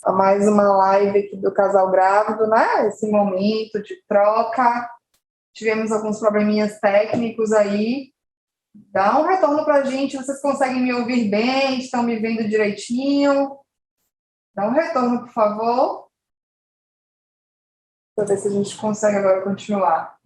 a mais uma live aqui do casal grávido, né? Esse momento de troca. Tivemos alguns probleminhas técnicos aí. Dá um retorno para a gente. Vocês conseguem me ouvir bem? Estão me vendo direitinho? Dá um retorno, por favor. Para ver se a gente consegue agora continuar.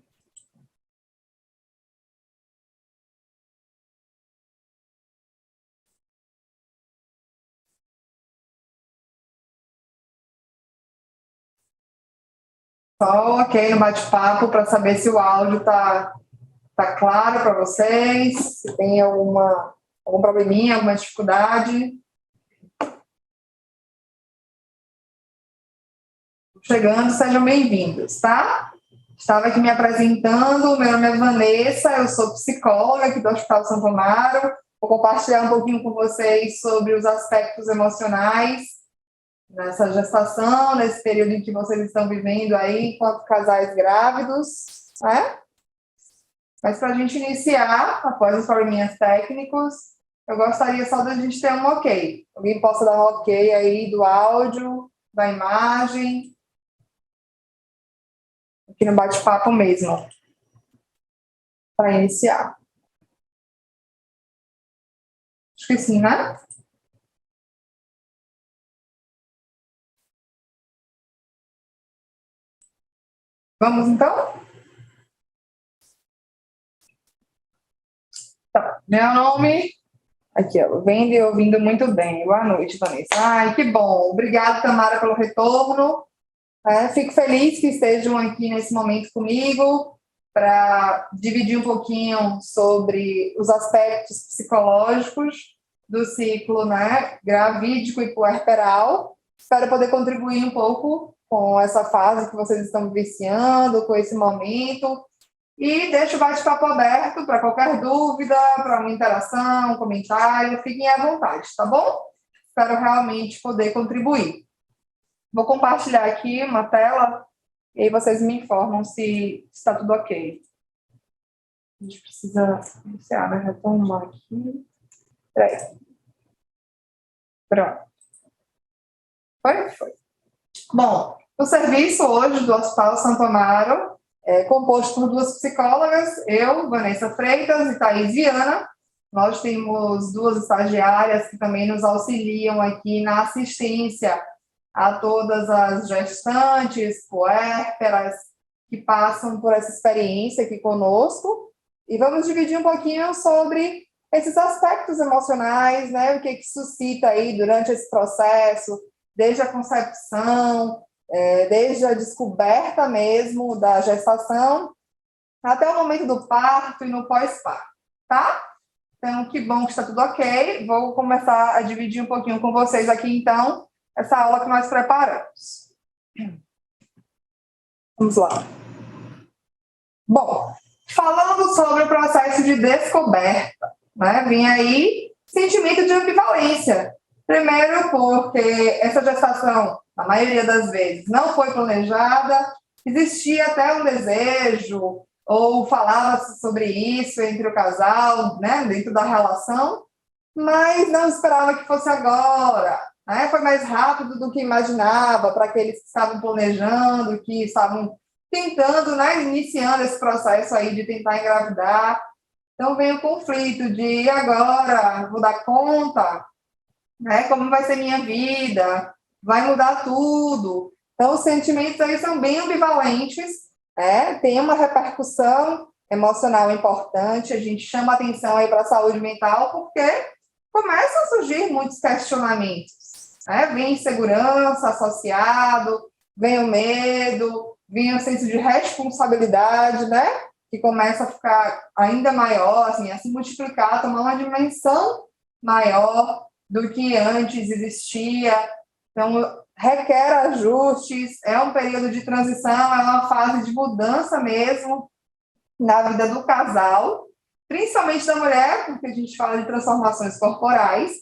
Só ok no bate-papo para saber se o áudio está claro para vocês, se tem algum probleminha, alguma dificuldade. Chegando, sejam bem-vindos, tá? Estava aqui me apresentando, meu nome é Vanessa, eu sou psicóloga aqui do Hospital Santo Amaro. Vou compartilhar um pouquinho com vocês sobre os aspectos emocionais nessa gestação, nesse período em que vocês estão vivendo aí enquanto casais grávidos, né? Mas para a gente iniciar, após os probleminhas técnicos, eu gostaria só da gente ter um ok. Alguém possa dar um ok aí do áudio, da imagem, aqui no bate-papo mesmo, para iniciar. Acho que sim, né? Vamos, então? Tá. Meu nome... Aqui, ó, vendo e ouvindo muito bem. Boa noite, Vanessa. Ai, que bom. Obrigada, Tamara, pelo retorno. Fico feliz que estejam aqui nesse momento comigo para dividir um pouquinho sobre os aspectos psicológicos do ciclo, né, gravídico e puerperal. Espero poder contribuir um pouco com essa fase que vocês estão vivenciando, com esse momento. E deixo o bate-papo aberto para qualquer dúvida, para uma interação, um comentário. Fiquem à vontade, tá bom? Espero realmente poder contribuir. Vou compartilhar aqui uma tela e aí vocês me informam se está tudo ok. A gente precisa iniciar, né? Retomar aqui. Peraí. Pronto. Foi? Bom, o serviço hoje do Hospital Santo Amaro é composto por duas psicólogas, eu, Vanessa Freitas e Thaís Viana. Nós temos duas estagiárias que também nos auxiliam aqui na assistência a todas as gestantes, puérperas, que passam por essa experiência aqui conosco. E vamos dividir um pouquinho sobre esses aspectos emocionais, né? O que suscita aí durante esse processo, desde a concepção, desde a descoberta mesmo da gestação, até o momento do parto e no pós-parto, tá? Então, que bom que está tudo ok. Vou começar a dividir um pouquinho com vocês aqui, então, essa aula que nós preparamos. Vamos lá. Bom, falando sobre o processo de descoberta, né, vem aí sentimento de ambivalência. Primeiro, porque essa gestação, na maioria das vezes, não foi planejada, existia até um desejo, ou falava-se sobre isso entre o casal, né, dentro da relação, mas não esperava que fosse agora. Né? Foi mais rápido do que imaginava para aqueles que estavam planejando, que estavam tentando, né, iniciando esse processo aí de tentar engravidar. Então, vem o conflito de, e agora? Vou dar conta? Né? Como vai ser minha vida? Vai mudar tudo? Então, os sentimentos aí são bem ambivalentes, tem uma repercussão emocional importante, a gente chama atenção aí para a saúde mental, porque começam a surgir muitos questionamentos, né? Vem insegurança associado, vem o medo, vem o senso de responsabilidade, né? Que começa a ficar ainda maior, assim, a se multiplicar, tomar uma dimensão maior do que antes existia. Então, requer ajustes, é um período de transição, é uma fase de mudança mesmo na vida do casal, principalmente da mulher, porque a gente fala de transformações corporais,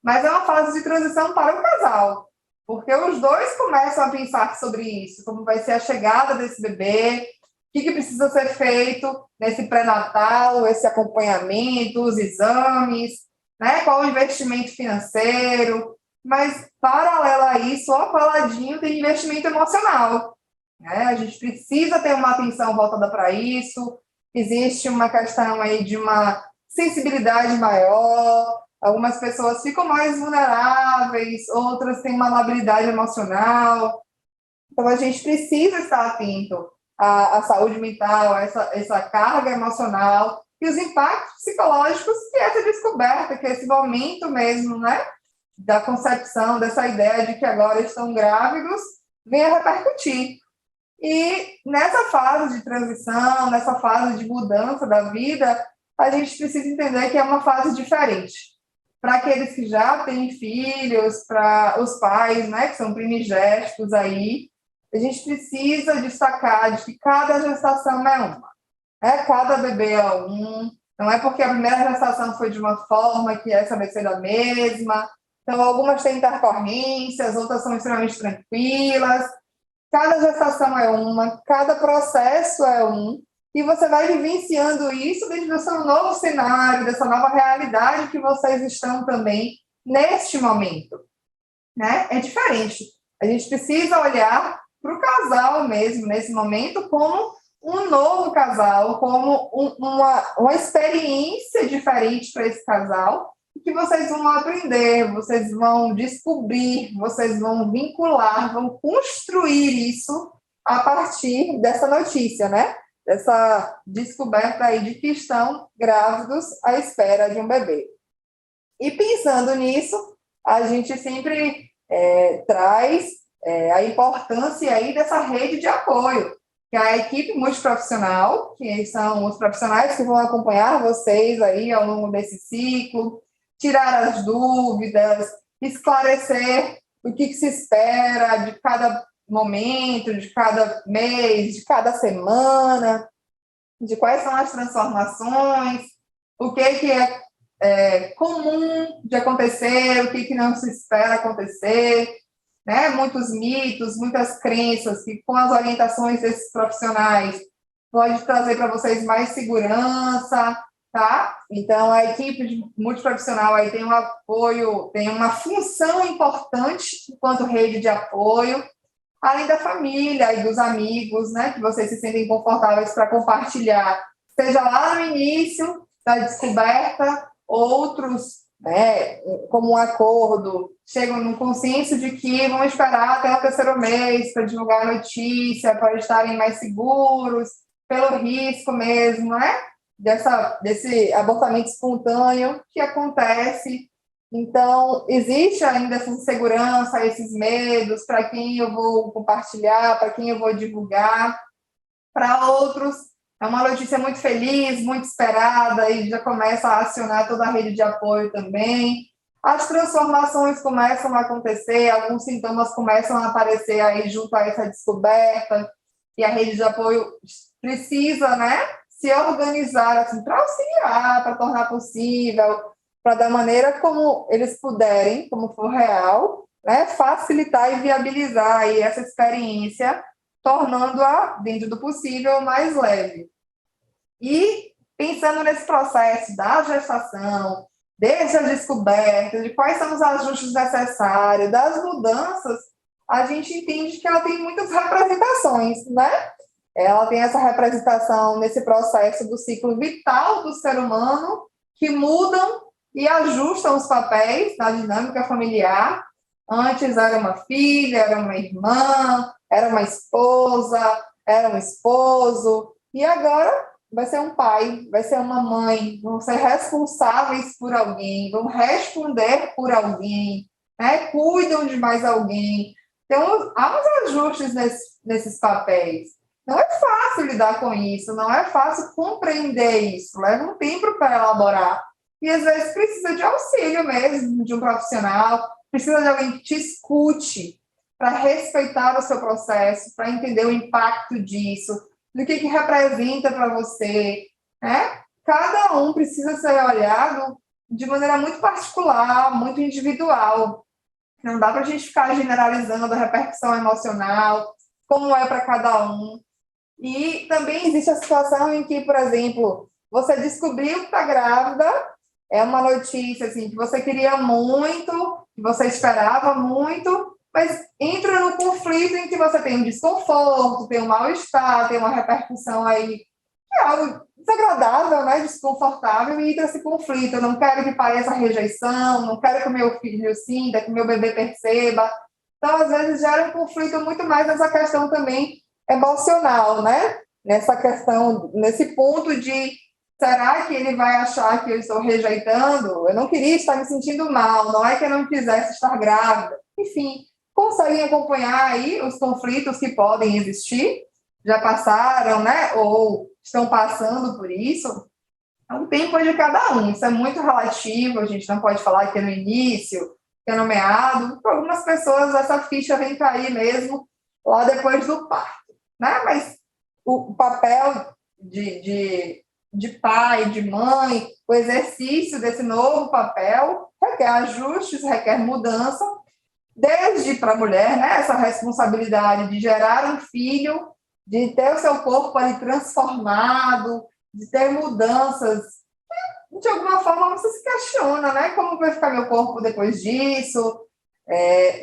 mas é uma fase de transição para o casal, porque os dois começam a pensar sobre isso, como vai ser a chegada desse bebê, o que precisa ser feito nesse pré-natal, esse acompanhamento, os exames, né? Qual o investimento financeiro. mas, paralelo a isso, ao coladinho, tem investimento emocional, né? A gente precisa ter uma atenção voltada para isso, existe uma questão aí de uma sensibilidade maior, algumas pessoas ficam mais vulneráveis, outras têm uma labilidade emocional, então a gente precisa estar atento à saúde mental, a essa carga emocional e os impactos psicológicos que essa descoberta, que esse momento mesmo, né, da concepção, dessa ideia de que agora estão grávidos, venha repercutir. E nessa fase de transição, nessa fase de mudança da vida, a gente precisa entender que é uma fase diferente. Para aqueles que já têm filhos, para os pais, né, que são primigésticos aí, a gente precisa destacar de que cada gestação é uma. Cada bebê é um. Não é porque a primeira gestação foi de uma forma que essa vai ser da mesma. Então, algumas têm intercorrências, outras são extremamente tranquilas. Cada gestação é uma, cada processo é um, e você vai vivenciando isso dentro do seu novo cenário, dessa nova realidade que vocês estão também neste momento, né? É diferente. A gente precisa olhar para o casal mesmo, nesse momento, como um novo casal, como uma experiência diferente para esse casal, que vocês vão aprender, vocês vão descobrir, vocês vão vincular, vão construir isso a partir dessa notícia, né? Dessa descoberta aí de que estão grávidos à espera de um bebê. E pensando nisso, a gente sempre traz a importância aí dessa rede de apoio, que é a equipe multiprofissional, que são os profissionais que vão acompanhar vocês aí ao longo desse ciclo, tirar as dúvidas, esclarecer o que se espera de cada momento, de cada mês, de cada semana, de quais são as transformações, o que é comum de acontecer, o que não se espera acontecer, né? Muitos mitos, muitas crenças que com as orientações desses profissionais pode trazer para vocês mais segurança, tá? Então, a equipe multiprofissional aí tem um apoio, tem uma função importante enquanto rede de apoio, além da família e dos amigos, né, que vocês se sentem confortáveis para compartilhar, seja lá no início da descoberta, outros, né, como um acordo, chegam no consenso de que vão esperar até o terceiro mês para divulgar a notícia, para estarem mais seguros, pelo risco mesmo, né, desse abortamento espontâneo que acontece. Então, existe ainda essa insegurança, esses medos, para quem eu vou compartilhar, para quem eu vou divulgar. Para outros, é uma notícia muito feliz, muito esperada, e já começa a acionar toda a rede de apoio também. As transformações começam a acontecer, alguns sintomas começam a aparecer aí junto a essa descoberta, e a rede de apoio precisa, né, se organizar assim, para auxiliar, para tornar possível, para da maneira como eles puderem, como for real, né, facilitar e viabilizar aí essa experiência, tornando-a, dentro do possível, mais leve. E pensando nesse processo da gestação, desde a descoberta, de quais são os ajustes necessários, das mudanças, a gente entende que ela tem muitas representações, né? Ela tem essa representação nesse processo do ciclo vital do ser humano, que mudam e ajustam os papéis na dinâmica familiar. Antes era uma filha, era uma irmã, era uma esposa, era um esposo, e agora vai ser um pai, vai ser uma mãe, vão ser responsáveis por alguém, vão responder por alguém, né? Cuidam de mais alguém. Então, há uns ajustes nesses papéis. Não é fácil lidar com isso, não é fácil compreender isso, leva um tempo para elaborar. E às vezes precisa de auxílio mesmo, de um profissional, precisa de alguém que te escute para respeitar o seu processo, para entender o impacto disso, do que representa para você, né? Cada um precisa ser olhado de maneira muito particular, muito individual. Não dá para a gente ficar generalizando a repercussão emocional, como é para cada um. E também existe a situação em que, por exemplo, você descobriu que está grávida, é uma notícia assim, que você queria muito, que você esperava muito, mas entra no conflito em que você tem um desconforto, tem um mal-estar, tem uma repercussão aí, que é algo desagradável, né, desconfortável, e entra esse conflito. Eu não quero que pareça rejeição, não quero que o meu filho sinta, que o meu bebê perceba. Então, às vezes, gera um conflito muito mais nessa questão também emocional, né? Nessa questão, nesse ponto de será que ele vai achar que eu estou rejeitando? Eu não queria estar me sentindo mal, não é que eu não quisesse estar grávida. Enfim, conseguem acompanhar aí os conflitos que podem existir, já passaram, né? Ou estão passando por isso. É um tempo de cada um, isso é muito relativo, a gente não pode falar que é no início, que é no meado. Para algumas pessoas, essa ficha vem cair mesmo lá depois do parto, né? Mas o papel de pai, de mãe, o exercício desse novo papel requer ajustes, requer mudança, desde para a mulher, né, essa responsabilidade de gerar um filho, de ter o seu corpo ali transformado, de ter mudanças. De alguma forma você se questiona, né, como vai ficar meu corpo depois disso,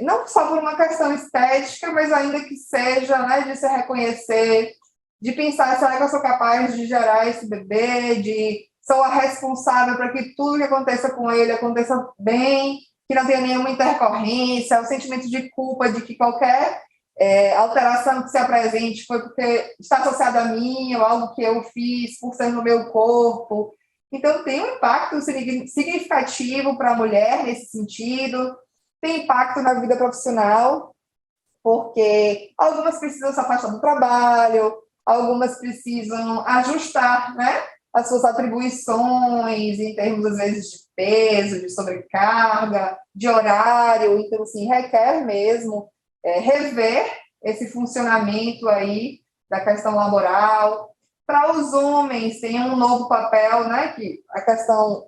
não só por uma questão estética, mas ainda que seja, né, de se reconhecer, de pensar, será que eu sou capaz de gerar esse bebê, de sou a responsável para que tudo que aconteça com ele aconteça bem, que não tenha nenhuma intercorrência, o sentimento de culpa de que qualquer alteração que se apresente foi porque está associada a mim, ou algo que eu fiz por ser no meu corpo. Então, tem um impacto significativo para a mulher nesse sentido, tem impacto na vida profissional, porque algumas precisam se afastar do trabalho, algumas precisam ajustar, né, as suas atribuições em termos, às vezes, de peso, de sobrecarga, de horário. Então, assim, requer mesmo rever esse funcionamento aí da questão laboral. Para os homens, tem um novo papel, né, que a questão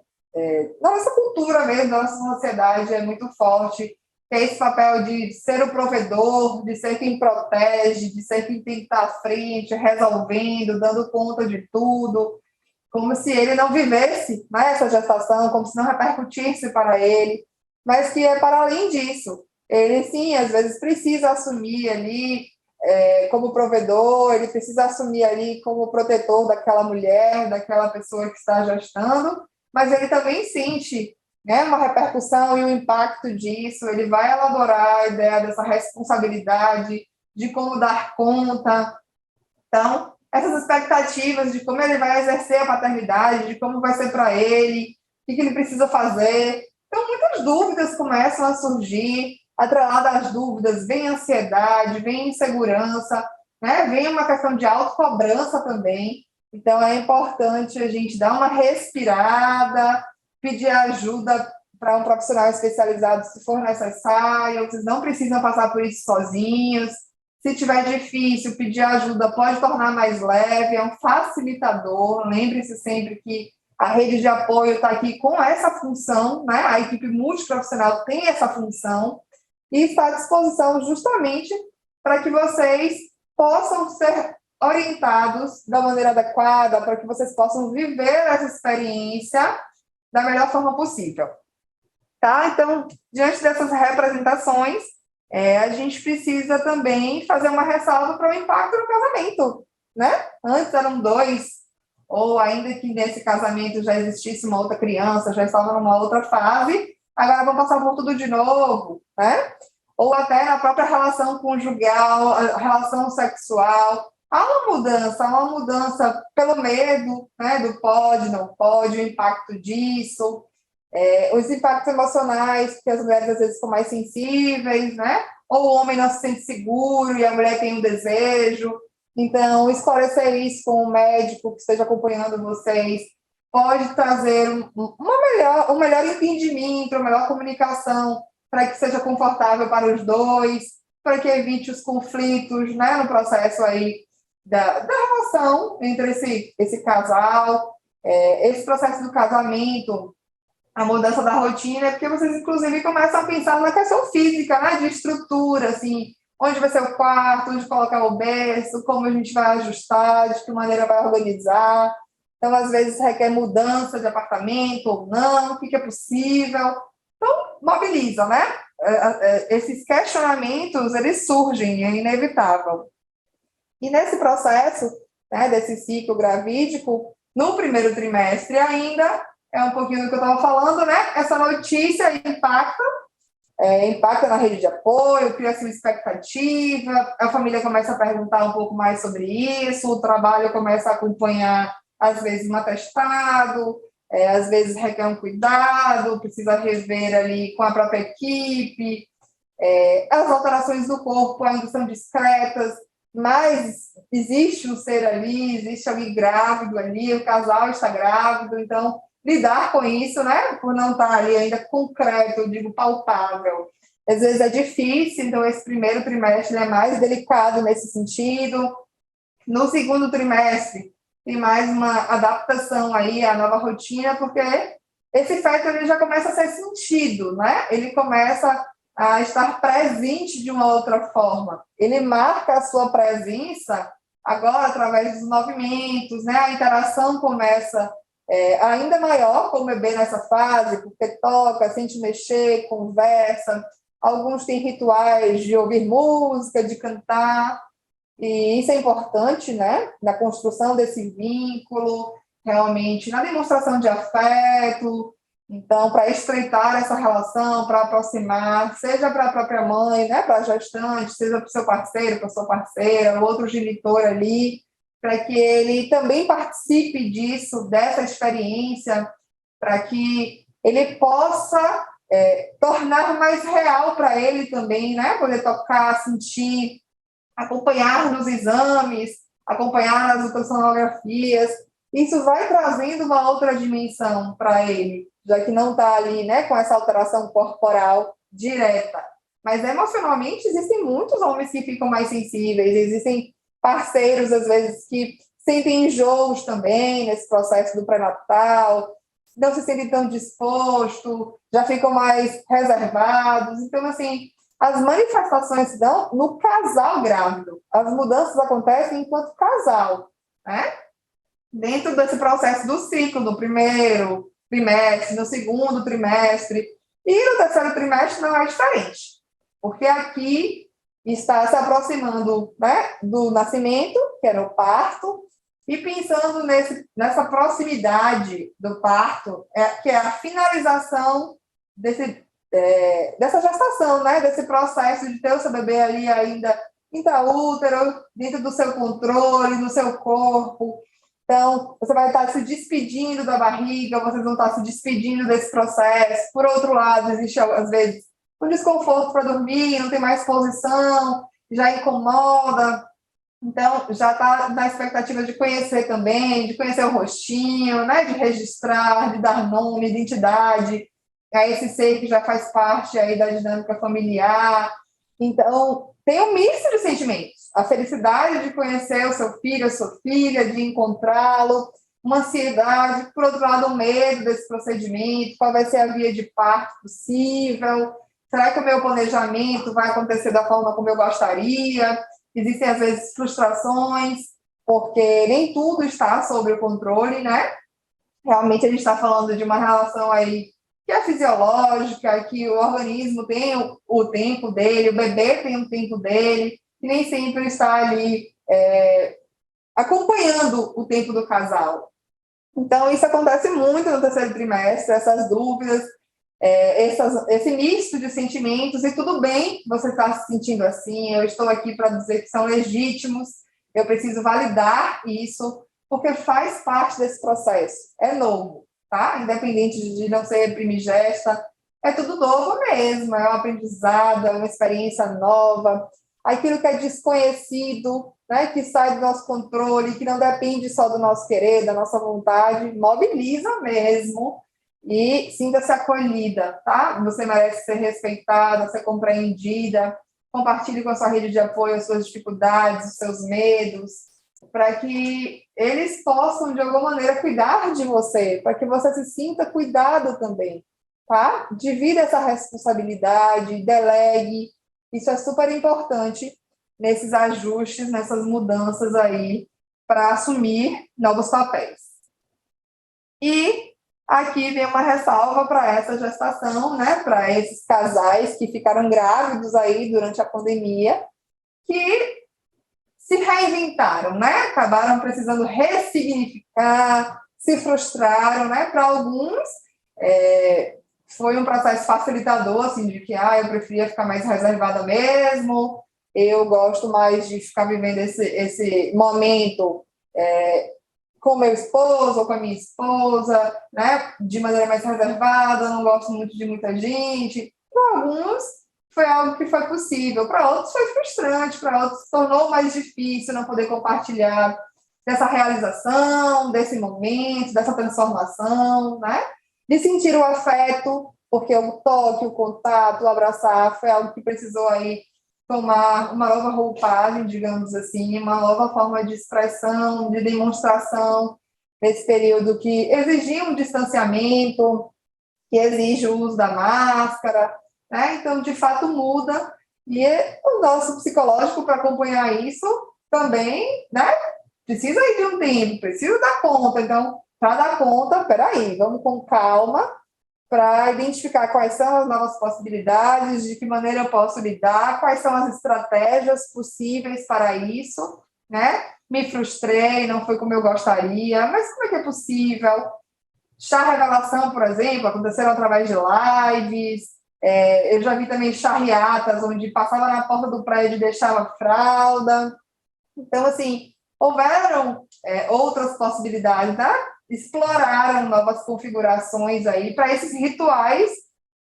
da nossa cultura mesmo, da nossa sociedade é muito forte, é esse papel de ser o provedor, de ser quem protege, de ser quem tem que estar à frente, resolvendo, dando conta de tudo, como se ele não vivesse, né, essa gestação, como se não repercutisse para ele, mas que é para além disso. Ele, sim, às vezes precisa assumir ali como provedor, ele precisa assumir ali como protetor daquela mulher, daquela pessoa que está gestando, mas ele também sente, né, uma repercussão e um impacto disso, ele vai elaborar a ideia dessa responsabilidade, de como dar conta. Então, essas expectativas de como ele vai exercer a paternidade, de como vai ser para ele, o que ele precisa fazer. Então, muitas dúvidas começam a surgir, atrelada às dúvidas, vem ansiedade, vem insegurança, né? Vem uma questão de autocobrança também. Então, é importante a gente dar uma respirada, pedir ajuda para um profissional especializado se for necessário, vocês não precisam passar por isso sozinhos. Se tiver difícil, pedir ajuda pode tornar mais leve, é um facilitador. Lembre-se sempre que a rede de apoio está aqui com essa função, né? A equipe multiprofissional tem essa função e está à disposição justamente para que vocês possam ser orientados da maneira adequada, para que vocês possam viver essa experiência da melhor forma possível. Tá? Então, diante dessas representações, a gente precisa também fazer uma ressalva para o impacto no casamento, né? Antes eram dois, ou ainda que nesse casamento já existisse uma outra criança, já estava numa outra fase, agora vão passar por tudo de novo, né? Ou até na própria relação conjugal, a relação sexual. Há uma mudança pelo medo, né? Do pode, não pode, o impacto disso. Os impactos emocionais, porque as mulheres às vezes são mais sensíveis, né? Ou o homem não se sente seguro e a mulher tem um desejo. Então, esclarecer isso com um médico que esteja acompanhando vocês pode trazer um melhor entendimento, uma melhor comunicação, para que seja confortável para os dois, para que evite os conflitos, né, no processo aí da relação entre esse casal. Esse processo do casamento, a mudança da rotina, é porque vocês, inclusive, começam a pensar na questão física, né, de estrutura, assim, onde vai ser o quarto, onde colocar o berço, como a gente vai ajustar, de que maneira vai organizar. Então, às vezes, requer mudança de apartamento ou não, o que é possível. Então, mobiliza, né? Esses questionamentos, eles surgem, é inevitável. E nesse processo, né, desse ciclo gravídico, no primeiro trimestre ainda, é um pouquinho do que eu estava falando, né? Essa notícia impacta na rede de apoio, cria-se uma expectativa, a família começa a perguntar um pouco mais sobre isso, o trabalho começa a acompanhar, às vezes, um atestado, às vezes requer um cuidado, precisa rever ali com a própria equipe, as alterações do corpo ainda são discretas, mas existe um ser ali, existe alguém grávido ali, o casal está grávido, então lidar com isso, né, por não estar ali ainda concreto, eu digo palpável. Às vezes é difícil, então esse primeiro trimestre é mais delicado nesse sentido. No segundo trimestre, tem mais uma adaptação aí à nova rotina, porque esse feto ele já começa a ser sentido, né? Ele começa a estar presente de uma outra forma. Ele marca a sua presença agora através dos movimentos, né? A interação começa ainda maior com o bebê nessa fase, porque toca, sente mexer, conversa. Alguns têm rituais de ouvir música, de cantar, e isso é importante, né? Na construção desse vínculo, realmente, na demonstração de afeto. Então, para estreitar essa relação, para aproximar, seja para a própria mãe, né, para a gestante, seja para o seu parceiro, para a sua parceira, o outro genitor ali, para que ele também participe disso, dessa experiência, para que ele possa tornar mais real para ele também, né, poder tocar, sentir, acompanhar nos exames, acompanhar nas ultrassonografias. Isso vai trazendo uma outra dimensão para ele, já que não está ali, né, com essa alteração corporal direta. Mas emocionalmente existem muitos homens que ficam mais sensíveis, existem parceiros, às vezes, que sentem enjoos também nesse processo do pré-natal, não se sentem tão dispostos, já ficam mais reservados. Então, assim, as manifestações se dão no casal grávido. As mudanças acontecem enquanto casal, né? Dentro desse processo do ciclo, no primeiro trimestre, no segundo trimestre, e no terceiro trimestre não é diferente, porque aqui está se aproximando, né, do nascimento, que era o parto, e pensando nessa proximidade do parto, que é a finalização dessa gestação, né, desse processo de ter o seu bebê ali ainda intraútero, dentro do seu controle, do seu corpo. Então, você vai estar se despedindo da barriga, vocês vão estar se despedindo desse processo. Por outro lado, existe, às vezes, um desconforto para dormir, não tem mais posição, já incomoda. Então, já está na expectativa de conhecer também, de conhecer o rostinho, né, de registrar, de dar nome, identidade a esse ser que já faz parte aí da dinâmica familiar. Então, tem um misto de sentimentos. A felicidade de conhecer o seu filho, a sua filha, de encontrá-lo, uma ansiedade, por outro lado, o medo desse procedimento, qual vai ser a via de parto possível, será que o meu planejamento vai acontecer da forma como eu gostaria? Existem, às vezes, frustrações, porque nem tudo está sob o controle, né? Realmente, a gente está falando de uma relação aí que é fisiológica, que o organismo tem o tempo dele, o bebê tem o tempo dele, e nem sempre está ali acompanhando o tempo do casal. Então, isso acontece muito no terceiro trimestre, essas dúvidas, esse misto de sentimentos, e tudo bem você estar se sentindo assim, eu estou aqui para dizer que são legítimos, eu preciso validar isso, porque faz parte desse processo, é novo, tá? Independente de não ser primigesta, é tudo novo mesmo, é um aprendizado, é uma experiência nova, aquilo que é desconhecido, né, que sai do nosso controle, que não depende só do nosso querer, da nossa vontade, mobiliza mesmo, e sinta-se acolhida, tá? Você merece ser respeitada, ser compreendida, compartilhe com a sua rede de apoio as suas dificuldades, os seus medos, para que eles possam, de alguma maneira, cuidar de você, para que você se sinta cuidado também, tá? Divida essa responsabilidade, delegue, isso é super importante nesses ajustes, nessas mudanças aí, para assumir novos papéis. E Aqui vem uma ressalva para essa gestação, né, para esses casais que ficaram grávidos aí durante a pandemia, que se reinventaram, né, acabaram precisando ressignificar, se frustraram, né, para alguns foi um processo facilitador, assim, de que eu preferia ficar mais reservada mesmo, eu gosto mais de ficar vivendo esse momento com meu esposo ou com a minha esposa, né, de maneira mais reservada, não gosto muito de muita gente. Para alguns, foi algo que foi possível, para outros foi frustrante, para outros se tornou mais difícil não poder compartilhar dessa realização, desse momento, dessa transformação, né, de sentir o afeto, porque o toque, o contato, o abraçar foi algo que precisou aí tomar uma nova roupagem, digamos assim, uma nova forma de expressão, de demonstração, nesse período que exigia um distanciamento, que exige o uso da máscara, né? Então, de fato, muda. E o nosso psicológico, para acompanhar isso, também, né? Precisa aí de um tempo, precisa dar conta. Então, para dar conta, peraí, vamos com calma, para identificar quais são as novas possibilidades, de que maneira eu posso lidar, quais são as estratégias possíveis para isso, né? Me frustrei, não foi como eu gostaria, mas como é que é possível? Chá revelação, por exemplo, aconteceram através de lives, eu já vi também charreatas, onde passava na porta do prédio e deixava fralda. Então, assim, houveram outras possibilidades, né? Exploraram novas configurações aí para esses rituais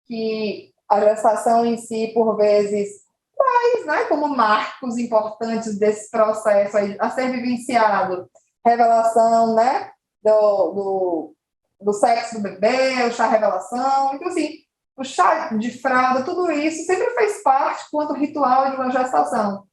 que a gestação em si, por vezes, traz, né? Como marcos importantes desse processo aí a ser vivenciado. Revelação, né? Do sexo do bebê, o chá revelação. Então, assim, o chá de fralda, tudo isso sempre fez parte quanto ritual de uma gestação.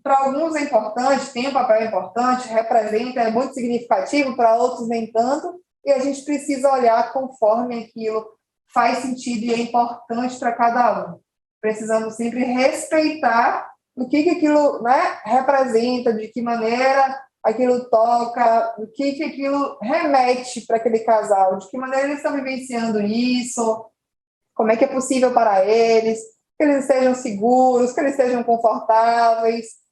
Para alguns é importante, tem um papel importante, representa, é muito significativo, para outros nem tanto, e a gente precisa olhar conforme aquilo faz sentido e é importante para cada um. Precisamos sempre respeitar o que aquilo, né, representa, de que maneira aquilo toca, o que aquilo remete para aquele casal, de que maneira eles estão vivenciando isso, como é que é possível para eles, que eles estejam seguros, que eles estejam confortáveis,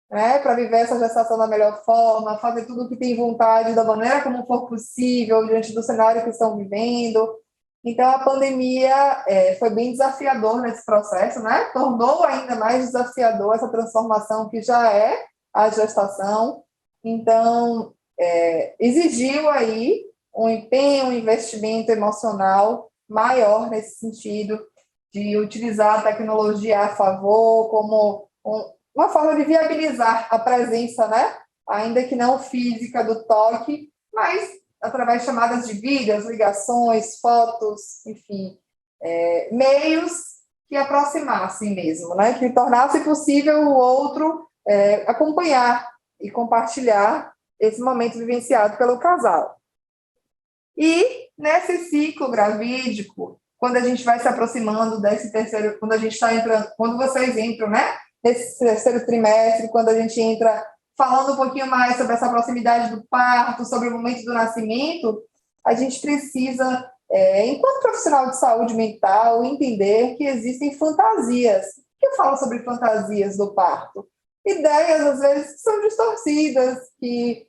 né, para viver essa gestação da melhor forma, fazer tudo o que tem vontade, da maneira como for possível, diante do cenário que estão vivendo. Então, a pandemia foi bem desafiador nesse processo, né? Tornou ainda mais desafiador essa transformação que já é a gestação. Então, exigiu aí um empenho, um investimento emocional maior nesse sentido, de utilizar a tecnologia a favor como uma forma de viabilizar a presença, né? Ainda que não física do toque, mas através de chamadas de vídeos, ligações, fotos, enfim, meios que aproximassem mesmo, né? Que tornasse possível o outro acompanhar e compartilhar esse momento vivenciado pelo casal. E nesse ciclo gravídico, quando a gente vai se aproximando desse terceiro, quando a gente está entrando, quando vocês entram, né? Nesse terceiro trimestre, quando a gente entra falando um pouquinho mais sobre essa proximidade do parto, sobre o momento do nascimento, a gente precisa, enquanto profissional de saúde mental, entender que existem fantasias. O que eu falo sobre fantasias do parto? Ideias, às vezes, que são distorcidas, que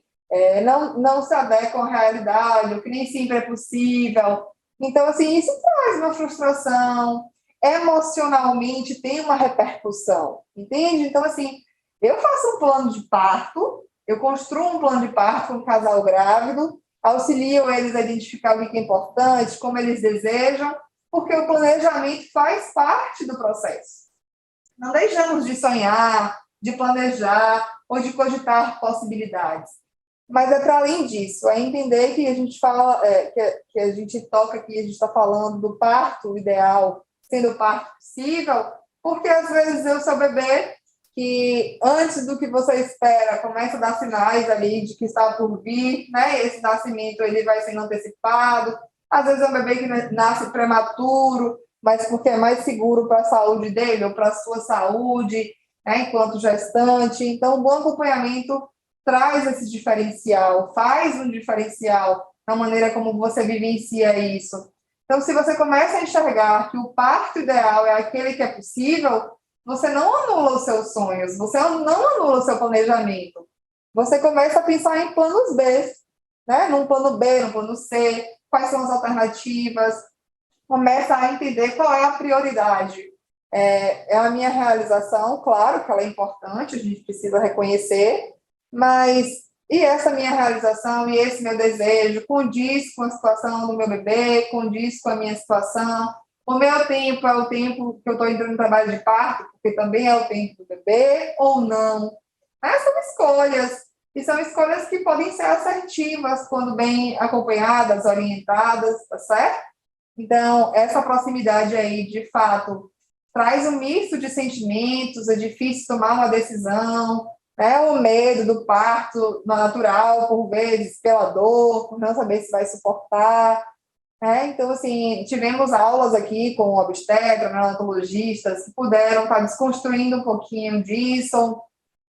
não se adequam à realidade, o que nem sempre é possível. Então, assim, isso traz uma frustração, emocionalmente tem uma repercussão, entende? Então, assim, eu faço um plano de parto, eu construo um plano de parto com um casal grávido, auxilio eles a identificar o que é importante, como eles desejam, porque o planejamento faz parte do processo. Não deixamos de sonhar, de planejar ou de cogitar possibilidades. Mas é para além disso, é entender que a gente fala, que a gente toca aqui, a gente está falando do parto ideal, sendo o parto possível, porque às vezes o seu bebê, que antes do que você espera, começa a dar sinais ali de que está por vir, né? Esse nascimento ele vai sendo antecipado. Às vezes é um bebê que nasce prematuro, mas porque é mais seguro para a saúde dele ou para a sua saúde, né? Enquanto gestante. Então, o bom acompanhamento traz esse diferencial, faz um diferencial na maneira como você vivencia isso. Então, se você começa a enxergar que o parto ideal é aquele que é possível, você não anula os seus sonhos, você não anula o seu planejamento. Você começa a pensar em planos B, né? Num plano B, num plano C, quais são as alternativas, começa a entender qual é a prioridade. É a minha realização, claro que ela é importante, a gente precisa reconhecer, mas e essa minha realização e esse meu desejo condiz com a situação do meu bebê, condiz com a minha situação. O meu tempo é o tempo que eu estou entrando no trabalho de parto, porque também é o tempo do bebê, ou não? São escolhas, e são escolhas que podem ser assertivas quando bem acompanhadas, orientadas, tá certo? Então, essa proximidade aí, de fato, traz um misto de sentimentos, é difícil tomar uma decisão, né? O medo do parto natural, por vezes, pela dor, por não saber se vai suportar, né? Então, assim, tivemos aulas aqui com obstetra, neonatologistas, que puderam estar desconstruindo um pouquinho disso,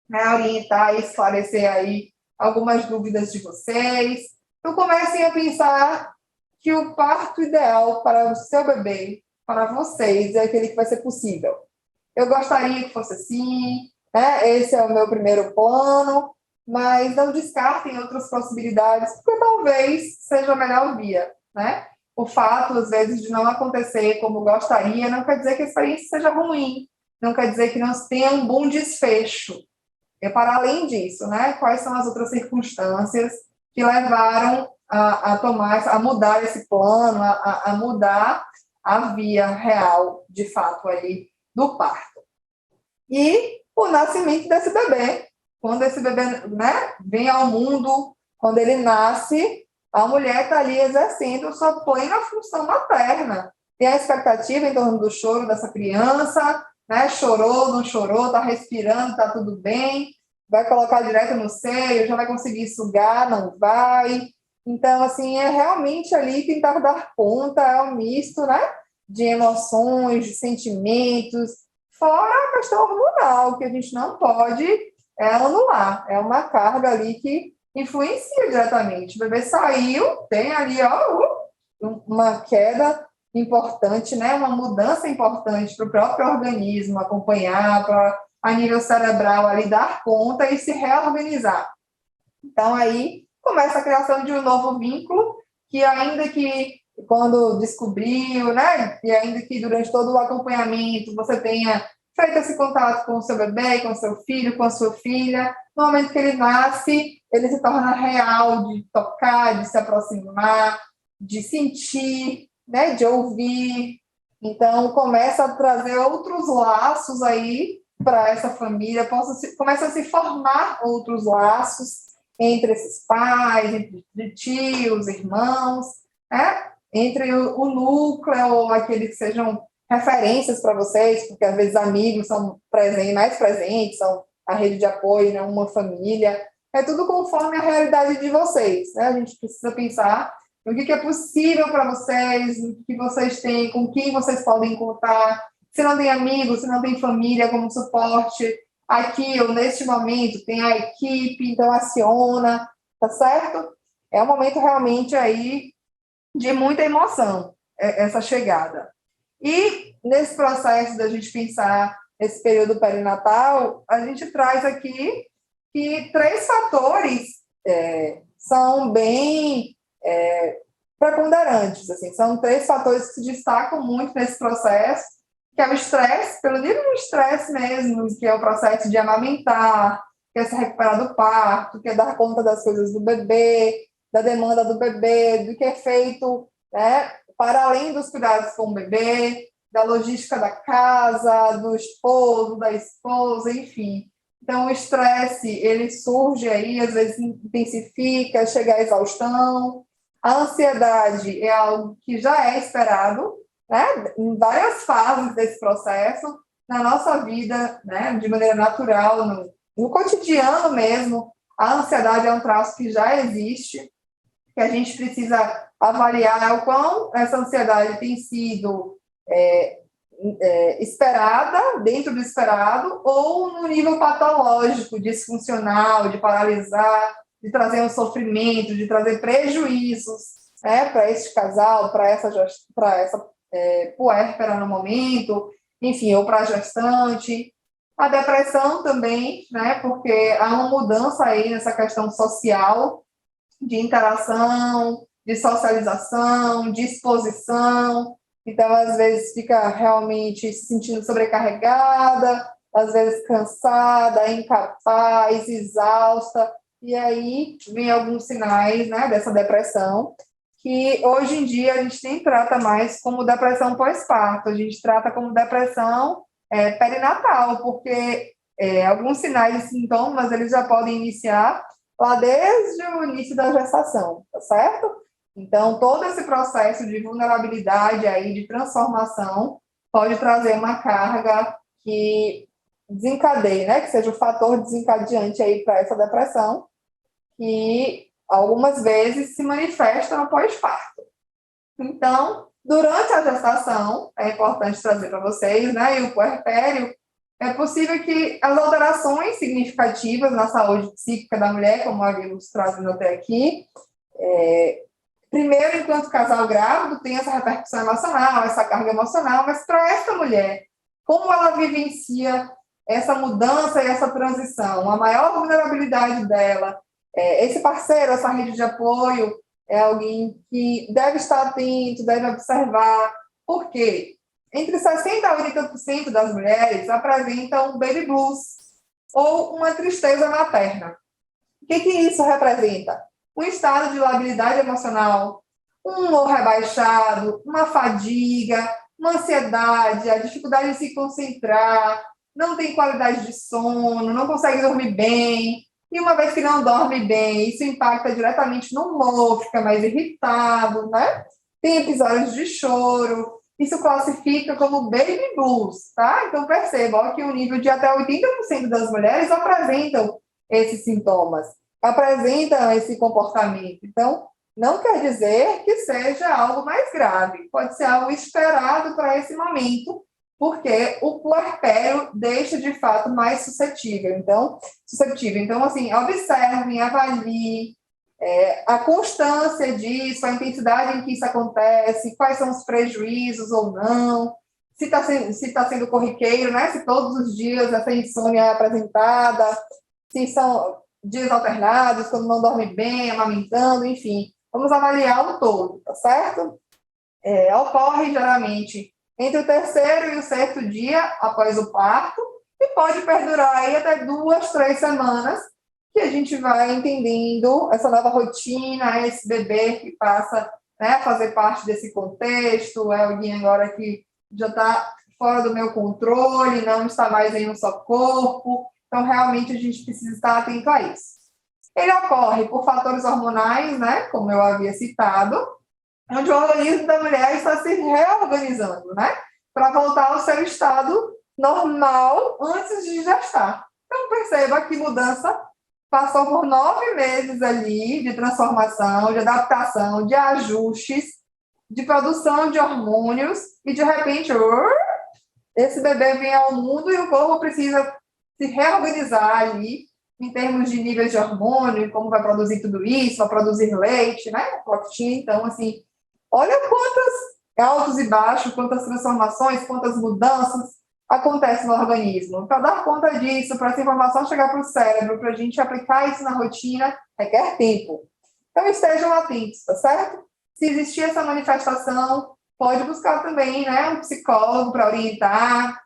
né? Orientar e esclarecer aí algumas dúvidas de vocês. Então, comecem a pensar que o parto ideal para o seu bebê, para vocês, é aquele que vai ser possível. Eu gostaria que fosse assim, né? Esse é o meu primeiro plano, mas não descartem outras possibilidades, porque talvez seja a melhor via, né? O fato, às vezes, de não acontecer como gostaria, não quer dizer que a experiência seja ruim, não quer dizer que não tenha um bom desfecho. Para além disso, né? Quais são as outras circunstâncias que levaram a tomar, a mudar esse plano, a mudar a via real, de fato, aí, do parto. E o nascimento desse bebê. Quando esse bebê, né, vem ao mundo, quando ele nasce, a mulher está ali exercendo sua plena função materna. Tem a expectativa em torno do choro dessa criança, né? Chorou, não chorou, está respirando, está tudo bem, vai colocar direto no seio, já vai conseguir sugar, não vai. Então, assim, é realmente ali tentar dar conta, é um misto, né? De emoções, de sentimentos, fora a questão hormonal, que a gente não pode anular. É uma carga ali que influencia diretamente. O bebê saiu, tem ali uma queda importante, né? Uma mudança importante para o próprio organismo acompanhar, para a nível cerebral ali dar conta e se reorganizar. Então, aí começa a criação de um novo vínculo, que ainda que quando descobriu, né, e ainda que durante todo o acompanhamento você tenha feito esse contato com o seu bebê, com o seu filho, com a sua filha, no momento que ele nasce, ele se torna real, de tocar, de se aproximar, de sentir, né, de ouvir. Então, começa a trazer outros laços aí para essa família, começa a se formar outros laços entre esses pais, entre tios, irmãos, né? Entre o núcleo, ou aqueles que sejam referências para vocês, porque às vezes amigos são mais presentes, são a rede de apoio, né? Uma família. É tudo conforme a realidade de vocês, né? A gente precisa pensar no que é possível para vocês, no que vocês têm, com quem vocês podem contar. Se não tem amigos, se não tem família como suporte, aqui ou neste momento tem a equipe, então aciona, tá certo? É um momento realmente aí de muita emoção, essa chegada. E nesse processo da gente pensar esse período perinatal, a gente traz aqui que 3 fatores são bem preponderantes, assim, são 3 fatores que se destacam muito nesse processo, que é o estresse, pelo nível de estresse mesmo, que é o processo de amamentar, que é se recuperar do parto, que é dar conta das coisas do bebê, da demanda do bebê, do que é feito, né, para além dos cuidados com o bebê, da logística da casa, do esposo, da esposa, enfim. Então, o estresse, ele surge aí, às vezes intensifica, chega à exaustão. A ansiedade é algo que já é esperado, né, em várias fases desse processo, na nossa vida, né, de maneira natural, no cotidiano mesmo. A ansiedade é um traço que já existe, que a gente precisa avaliar o quão essa ansiedade tem sido esperada, dentro do esperado, ou no nível patológico, disfuncional, de paralisar, de trazer um sofrimento, de trazer prejuízos, né, para esse casal, para essa puérpera no momento, enfim, ou para a gestante. A depressão também, né, porque há uma mudança aí nessa questão social, de interação, de socialização, de exposição. Então, às vezes, fica realmente se sentindo sobrecarregada, às vezes cansada, incapaz, exausta. E aí vem alguns sinais, né, dessa depressão, que hoje em dia a gente nem trata mais como depressão pós-parto, a gente trata como depressão perinatal, porque alguns sinais e sintomas eles já podem iniciar lá desde o início da gestação, tá certo? Então, todo esse processo de vulnerabilidade aí, de transformação, pode trazer uma carga que desencadeie, né? Que seja o fator desencadeante aí para essa depressão, que algumas vezes se manifesta no pós-parto. Então, durante a gestação, é importante trazer para vocês, né? E o puerpério, é possível que as alterações significativas na saúde psíquica da mulher, como havíamos trazido até aqui, primeiro, enquanto casal grávido, tem essa repercussão emocional, essa carga emocional, mas para essa mulher, como ela vivencia essa mudança e essa transição, a maior vulnerabilidade dela, esse parceiro, essa rede de apoio, é alguém que deve estar atento, deve observar. Por quê? Entre 60% a 80% das mulheres apresentam baby blues, ou uma tristeza materna. O que isso representa? Um estado de labilidade emocional, um humor rebaixado, uma fadiga, uma ansiedade, a dificuldade de se concentrar, não tem qualidade de sono, não consegue dormir bem, e uma vez que não dorme bem, isso impacta diretamente no humor, fica mais irritado, né? Tem episódios de choro, isso classifica como baby blues, tá? Então perceba que um nível de até 80% das mulheres apresentam esses sintomas, apresentam esse comportamento. Então, não quer dizer que seja algo mais grave, pode ser algo esperado para esse momento, porque o puerpério deixa, de fato, mais suscetível. Então, assim, observem, avaliem a constância disso, a intensidade em que isso acontece, quais são os prejuízos ou não, se está sendo corriqueiro, né? Se todos os dias essa insônia é apresentada, se são dias alternados, quando não dorme bem, amamentando, enfim. Vamos avaliar o todo, tá certo? Ocorre, geralmente, entre o terceiro e o sexto dia após o parto, e pode perdurar aí até 2, 3 semanas, que a gente vai entendendo essa nova rotina, esse bebê que passa, né, a fazer parte desse contexto, é alguém agora que já está fora do meu controle, não está mais em um só corpo, então realmente a gente precisa estar atento a isso. Ele ocorre por fatores hormonais, né, como eu havia citado, onde o organismo da mulher está se reorganizando, né, para voltar ao seu estado normal antes de gestar. Então, perceba que mudança passou por 9 meses ali de transformação, de adaptação, de ajustes, de produção de hormônios, e de repente, esse bebê vem ao mundo e o corpo precisa se reorganizar ali em termos de níveis de hormônio, como vai produzir tudo isso, vai produzir leite, né? Leptina. Então, assim, olha quantos altos e baixos, quantas transformações, quantas mudanças acontecem no organismo. Para dar conta disso, para essa informação chegar para o cérebro, para a gente aplicar isso na rotina, requer tempo. Então, estejam atentos, tá certo? Se existir essa manifestação, pode buscar também, né, um psicólogo para orientar,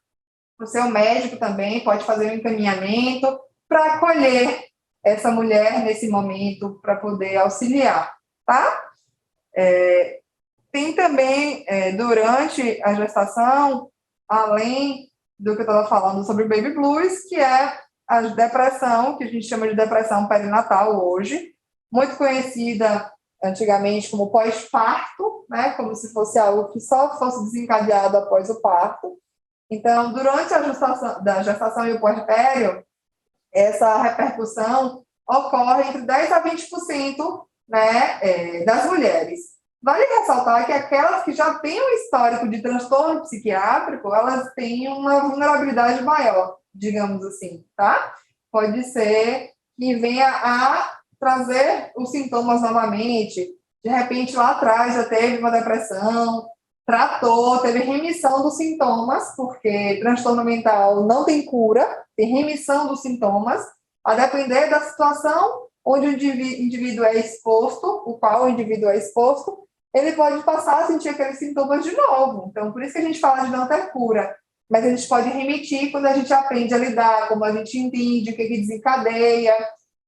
o seu médico também pode fazer um encaminhamento para acolher essa mulher nesse momento, para poder auxiliar, tá? Tem também, durante a gestação, além do que eu estava falando sobre o baby blues, que é a depressão, que a gente chama de depressão perinatal hoje, muito conhecida antigamente como pós-parto, né, como se fosse algo que só fosse desencadeado após o parto. Então, durante a gestação e o puerpério, essa repercussão ocorre entre 10% a 20%, né, das mulheres. Vale ressaltar que aquelas que já têm um histórico de transtorno psiquiátrico, elas têm uma vulnerabilidade maior, digamos assim, tá? Pode ser que venha a trazer os sintomas novamente. De repente, lá atrás já teve uma depressão, tratou, teve remissão dos sintomas, porque transtorno mental não tem cura, tem remissão dos sintomas, a depender da situação onde o indivíduo é exposto, o qual o indivíduo é exposto, ele pode passar a sentir aqueles sintomas de novo. Então, por isso que a gente fala de não ter cura. Mas a gente pode remitir quando a gente aprende a lidar, como a gente entende o que desencadeia,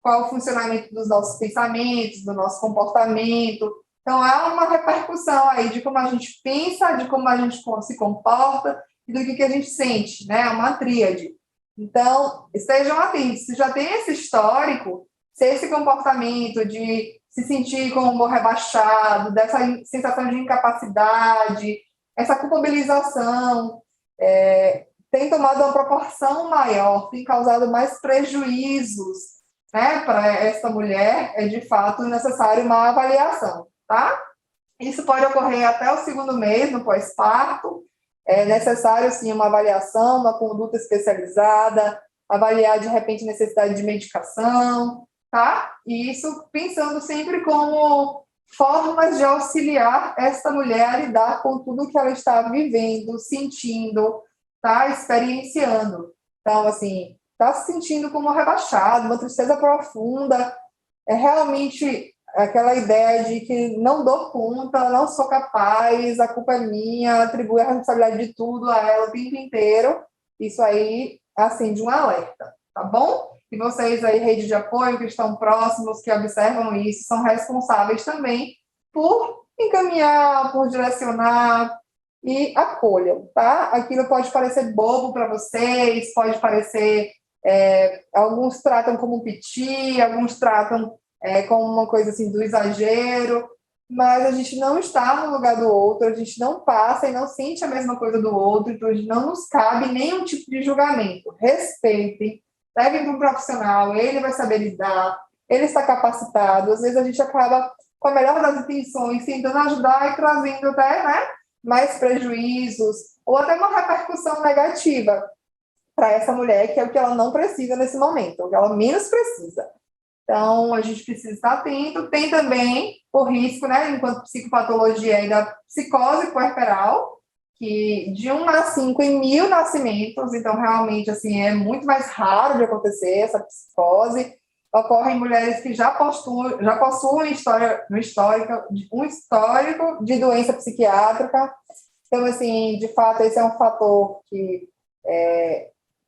qual o funcionamento dos nossos pensamentos, do nosso comportamento. Então, há uma repercussão aí de como a gente pensa, de como a gente se comporta e do que a gente sente, né? É uma tríade. Então, estejam atentos. Se já tem esse histórico, se esse comportamento de se sentir como um humor rebaixado, dessa sensação de incapacidade, essa culpabilização, tem tomado uma proporção maior, tem causado mais prejuízos, né, para essa mulher, é de fato necessário uma avaliação, tá? Isso pode ocorrer até o 2º mês, no pós-parto, é necessário, sim, uma avaliação, uma conduta especializada, avaliar, de repente, necessidade de medicação, tá? E isso pensando sempre como formas de auxiliar essa mulher a lidar com tudo que ela está vivendo, sentindo, tá? Experienciando. Então, assim, está se sentindo como rebaixado, uma tristeza profunda, é realmente aquela ideia de que não dou conta, não sou capaz, a culpa é minha, atribui a responsabilidade de tudo a ela o tempo inteiro. Isso aí acende um alerta, tá bom? E vocês aí, rede de apoio, que estão próximos, que observam isso, são responsáveis também por encaminhar, por direcionar e acolham, tá? Aquilo pode parecer bobo para vocês, pode parecer... alguns tratam como um piti, alguns tratam como uma coisa assim do exagero, mas a gente não está no lugar do outro, a gente não passa e não sente a mesma coisa do outro, então não nos cabe nenhum tipo de julgamento. Respeitem, levem para um profissional, ele vai saber lidar, ele está capacitado. Às vezes a gente acaba, com a melhor das intenções, tentando ajudar e trazendo até, né, mais prejuízos ou até uma repercussão negativa para essa mulher, que é o que ela não precisa nesse momento, o que ela menos precisa. Então, a gente precisa estar atento. Tem também o risco, né, enquanto psicopatologia aí da psicose puerperal, que de 1 a 5 em 1000 nascimentos, então, realmente, assim, é muito mais raro de acontecer essa psicose. Ocorre em mulheres que já possuem um histórico de doença psiquiátrica. Então, assim, de fato, esse é um fator que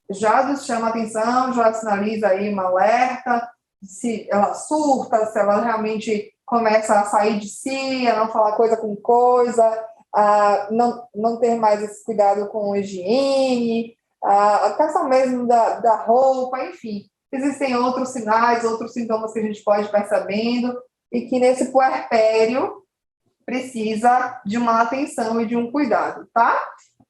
já nos chama atenção, já sinaliza aí um alerta, se ela surta, se ela realmente começa a sair de si, a não falar coisa com coisa, a não ter mais esse cuidado com higiene, a questão mesmo da roupa, enfim. Existem outros sinais, outros sintomas que a gente pode ir percebendo e que nesse puerpério precisa de uma atenção e de um cuidado, tá?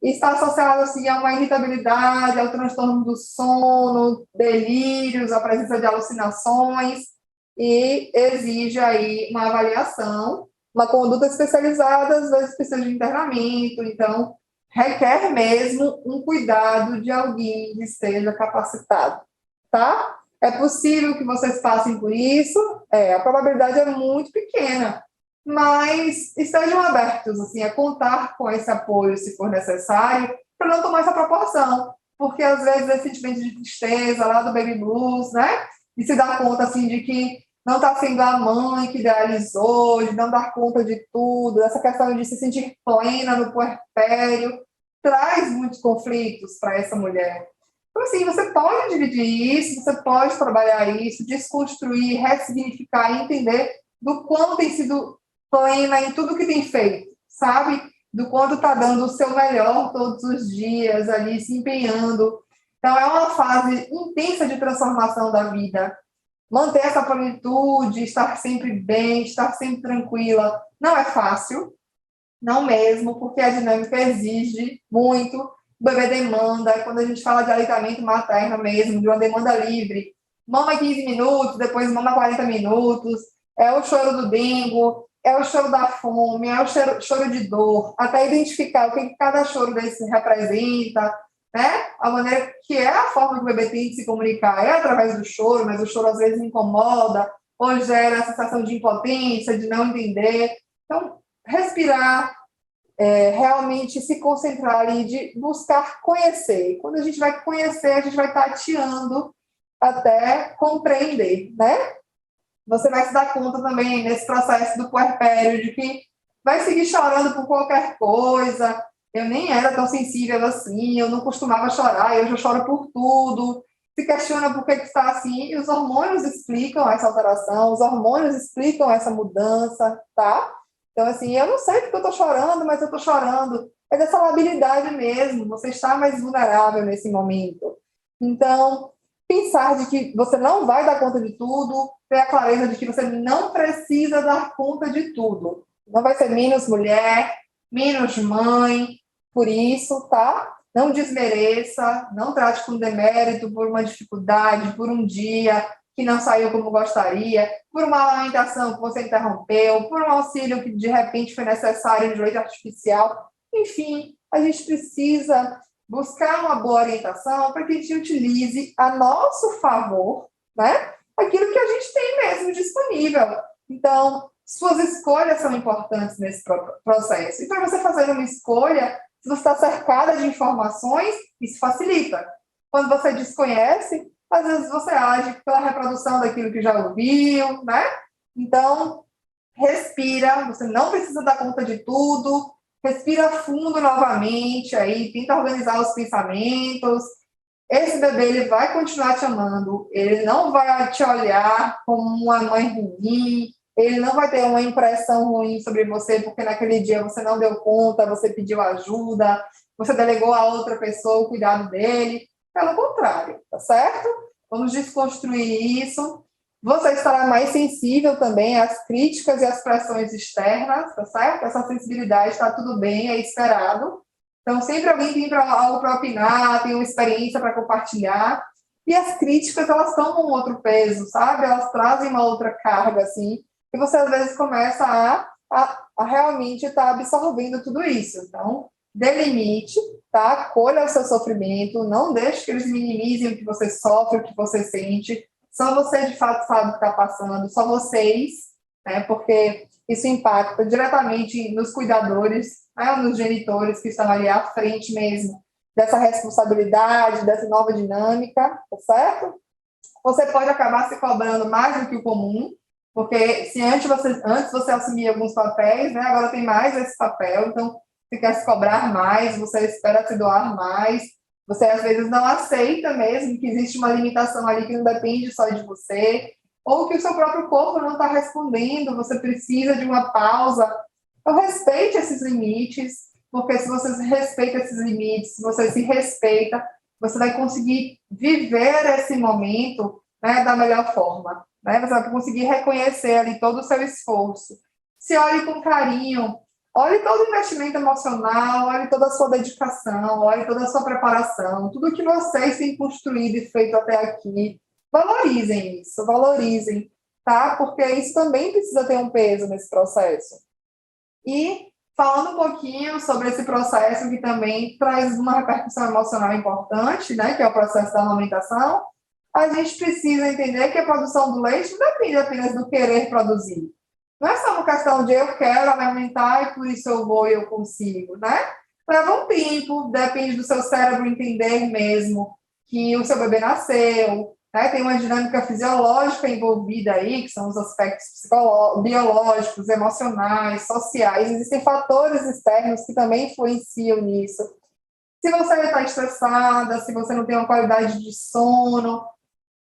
Está associado, assim, a uma irritabilidade, ao transtorno do sono, delírios, a presença de alucinações, e exige aí uma avaliação, uma conduta especializada, às vezes precisa de internamento, então requer mesmo um cuidado de alguém que esteja capacitado, tá? É possível que vocês passem por isso, a probabilidade é muito pequena, mas estejam abertos, assim, a contar com esse apoio, se for necessário, para não tomar essa proporção, porque às vezes esse sentimento de tristeza lá do baby blues, né, e se dar conta, assim, de que não está sendo a mãe que idealizou, de não dar conta de tudo, essa questão de se sentir plena no puerpério, traz muitos conflitos para essa mulher. Então, assim, você pode dividir isso, você pode trabalhar isso, desconstruir, ressignificar e entender do quanto tem sido plena em tudo que tem feito, sabe? Do quanto está dando o seu melhor todos os dias ali, se empenhando. Então, é uma fase intensa de transformação da vida. Manter essa plenitude, estar sempre bem, estar sempre tranquila, não é fácil, não mesmo, porque a dinâmica exige muito, o bebê demanda, quando a gente fala de aleitamento materno mesmo, de uma demanda livre, mama 15 minutos, depois mama 40 minutos, é o choro do dengo, é o choro da fome, é o choro de dor, até identificar o que cada choro desse representa, né? A maneira que é a forma que o bebê tem de se comunicar é através do choro, mas o choro às vezes incomoda, ou gera a sensação de impotência, de não entender. Então, respirar, realmente se concentrar ali, de buscar conhecer. E quando a gente vai conhecer, a gente vai tateando até compreender, né? Você vai se dar conta também nesse processo do puerpério de que vai seguir chorando por qualquer coisa. Eu nem era tão sensível assim, eu não costumava chorar, eu já choro por tudo. Se questiona por que está assim, e os hormônios explicam essa alteração, os hormônios explicam essa mudança, tá? Então, assim, eu não sei porque eu estou chorando, mas eu estou chorando. É dessa labilidade mesmo, você está mais vulnerável nesse momento. Então, pensar de que você não vai dar conta de tudo, ter a clareza de que você não precisa dar conta de tudo. Não vai ser menos mulher, menos mãe, por isso, tá? Não desmereça, não trate com demérito por uma dificuldade, por um dia que não saiu como gostaria, por uma amamentação que você interrompeu, por um auxílio que de repente foi necessário de leite artificial. Enfim, a gente precisa buscar uma boa orientação para que a gente utilize a nosso favor, né? Aquilo que a gente tem mesmo disponível. Então, suas escolhas são importantes nesse processo. E para você fazer uma escolha, se você está cercada de informações, isso facilita. Quando você desconhece, às vezes você age pela reprodução daquilo que já ouviu, né? Então, respira, você não precisa dar conta de tudo, respira fundo novamente, aí tenta organizar os pensamentos. Esse bebê, ele vai continuar te amando, ele não vai te olhar como uma mãe ruim, ele não vai ter uma impressão ruim sobre você, porque naquele dia você não deu conta, você pediu ajuda, você delegou a outra pessoa o cuidado dele. Pelo contrário, tá certo? Vamos desconstruir isso. Você estará mais sensível também às críticas e às pressões externas, tá certo? Essa sensibilidade está tudo bem, é esperado. Então, sempre alguém tem algo para opinar, tem uma experiência para compartilhar. E as críticas, elas tomam um outro peso, sabe? Elas trazem uma outra carga, assim, e você, às vezes, começa a realmente estar absorvendo tudo isso. Então, dê limite, tá? Acolha o seu sofrimento, não deixe que eles minimizem o que você sofre, o que você sente. Só você, de fato, sabe o que está passando, só vocês, né? Porque isso impacta diretamente nos cuidadores, né? Nos genitores que estão ali à frente mesmo dessa responsabilidade, dessa nova dinâmica, tá certo? Você pode acabar se cobrando mais do que o comum, porque se antes você assumia alguns papéis, né? Agora tem mais esse papel, então você quer se cobrar mais, você espera se doar mais, você às vezes não aceita mesmo que existe uma limitação ali que não depende só de você, ou que o seu próprio corpo não está respondendo, você precisa de uma pausa. Então, respeite esses limites, porque se você respeita esses limites, se você se respeita, você vai conseguir viver esse momento, né, da melhor forma. Né? Você vai conseguir reconhecer ali todo o seu esforço. Se olhe com carinho, olhe todo o investimento emocional, olhe toda a sua dedicação, olhe toda a sua preparação, tudo que vocês têm construído e feito até aqui. Valorizem isso, valorizem, tá? Porque isso também precisa ter um peso nesse processo. E falando um pouquinho sobre esse processo que também traz uma repercussão emocional importante, né, que é o processo da amamentação, a gente precisa entender que a produção do leite não depende apenas do querer produzir. Não é só uma questão de eu quero amamentar e por isso eu vou e eu consigo, né? Leva um tempo, depende do seu cérebro entender mesmo que o seu bebê nasceu, né? Tem uma dinâmica fisiológica envolvida aí, que são os aspectos biológicos, emocionais, sociais. Existem fatores externos que também influenciam nisso. Se você está estressada, se você não tem uma qualidade de sono,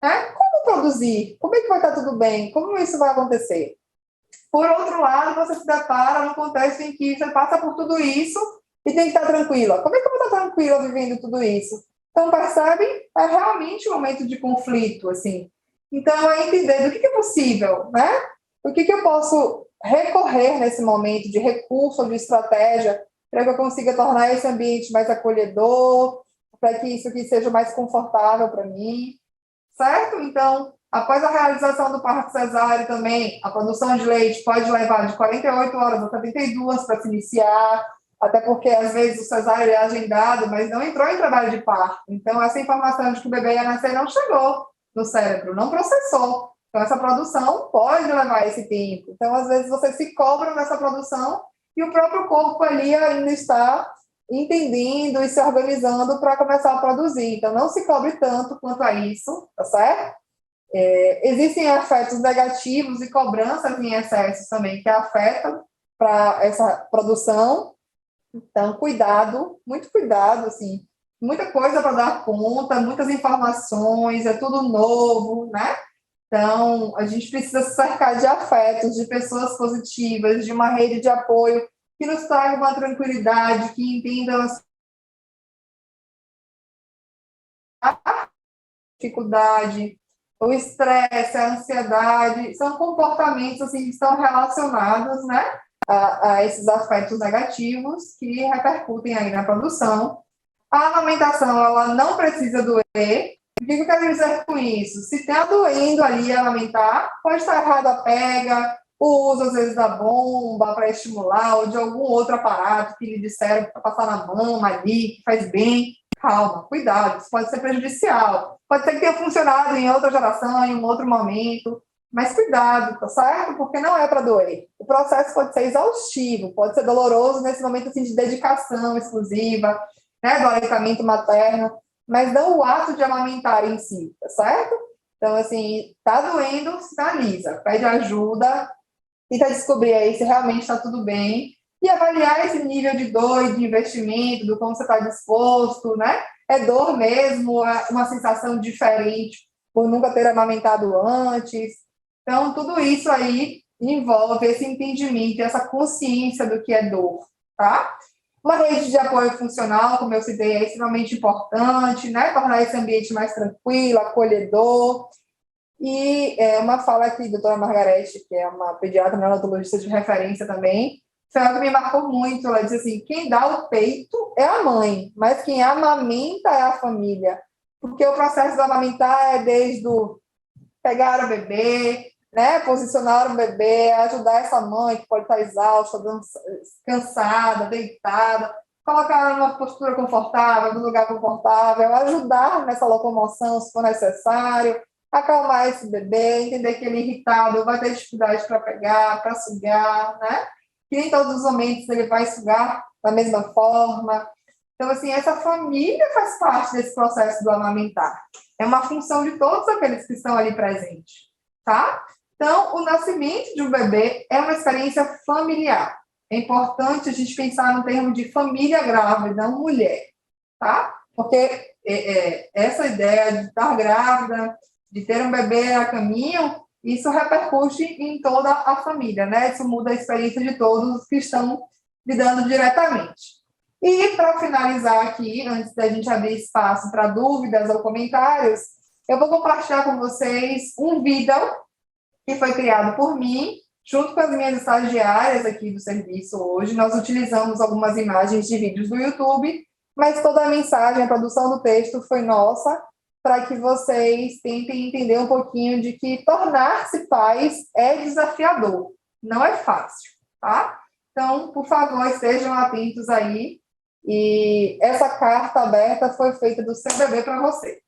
né? Como produzir? Como é que vai estar tudo bem? Como isso vai acontecer? Por outro lado, você se depara num contexto em que você passa por tudo isso e tem que estar tranquila. Como é que eu vou estar tranquila vivendo tudo isso? Então, percebe? É realmente um momento de conflito, assim. Então, é entender do que é possível, né? O que eu posso recorrer nesse momento de recurso, de estratégia, para que eu consiga tornar esse ambiente mais acolhedor, para que isso aqui seja mais confortável para mim, certo? Então, após a realização do parto cesáreo também, a produção de leite pode levar de 48 horas a 72 para se iniciar, até porque, às vezes, o cesáreo é agendado, mas não entrou em trabalho de parto. Então, essa informação de que o bebê ia nascer não chegou no cérebro, não processou. Então, essa produção pode levar esse tempo. Então, às vezes, você se cobra nessa produção e o próprio corpo ali ainda está entendendo e se organizando para começar a produzir. Então, não se cobre tanto quanto a isso, tá certo? Existem afetos negativos e cobranças em excesso também que afetam para essa produção. Então, cuidado, muito cuidado, assim, muita coisa para dar conta, muitas informações, é tudo novo, né? Então, a gente precisa se cercar de afetos, de pessoas positivas, de uma rede de apoio que nos traga uma tranquilidade, que entendam as dificuldades, o estresse, a ansiedade, são comportamentos assim, que estão relacionados, né, a esses afetos negativos que repercutem aí na produção. A amamentação, ela não precisa doer. O que eu quero dizer com isso? Se está doendo ali amamentar, pode estar errado a pega, o uso, às vezes, da bomba para estimular, ou de algum outro aparato que lhe disseram para passar na mama ali, que faz bem. Calma, cuidado, isso pode ser prejudicial. Pode ser que tenha funcionado em outra geração, em um outro momento, mas cuidado, tá certo? Porque não é para doer. O processo pode ser exaustivo, pode ser doloroso nesse momento assim, de dedicação exclusiva, né, do aleitamento materno, mas não o ato de amamentar em si, tá certo? Então, assim, tá doendo, sinaliza, pede ajuda, tenta descobrir aí se realmente está tudo bem e avaliar esse nível de dor e de investimento, do como você está disposto, né? É dor mesmo, é uma sensação diferente por nunca ter amamentado antes. Então, tudo isso aí envolve esse entendimento, essa consciência do que é dor, tá? Uma rede de apoio funcional, como eu citei, é extremamente importante, né? Tornar esse ambiente mais tranquilo, acolhedor. E uma fala aqui, doutora Margarete, que é uma pediatra neonatologista de referência também, foi algo que me marcou muito. Ela diz assim: quem dá o peito é a mãe, mas quem amamenta é a família. Porque o processo de amamentar é desde o pegar o bebê, né, posicionar o bebê, ajudar essa mãe que pode estar exausta, cansada, deitada, colocar ela numa postura confortável, num lugar confortável, ajudar nessa locomoção se for necessário, acalmar esse bebê, entender que ele é irritado, vai ter dificuldade para pegar, para sugar, né? Que nem todos os momentos ele vai sugar da mesma forma. Então, assim, essa família faz parte desse processo do amamentar. É uma função de todos aqueles que estão ali presentes, tá? Então, o nascimento de um bebê é uma experiência familiar. É importante a gente pensar no termo de família grávida, não mulher, tá? Porque essa ideia de estar grávida, de ter um bebê a caminho, isso repercute em toda a família, né? Isso muda a experiência de todos que estão lidando diretamente. E, para finalizar aqui, antes da gente abrir espaço para dúvidas ou comentários, eu vou compartilhar com vocês um vídeo que foi criado por mim, junto com as minhas estagiárias aqui do serviço hoje. Nós utilizamos algumas imagens de vídeos do YouTube, mas toda a mensagem, a produção do texto foi nossa, para que vocês tentem entender um pouquinho de que tornar-se pais é desafiador, não é fácil, tá? Então, por favor, estejam atentos aí. E essa carta aberta foi feita do seu bebê para você.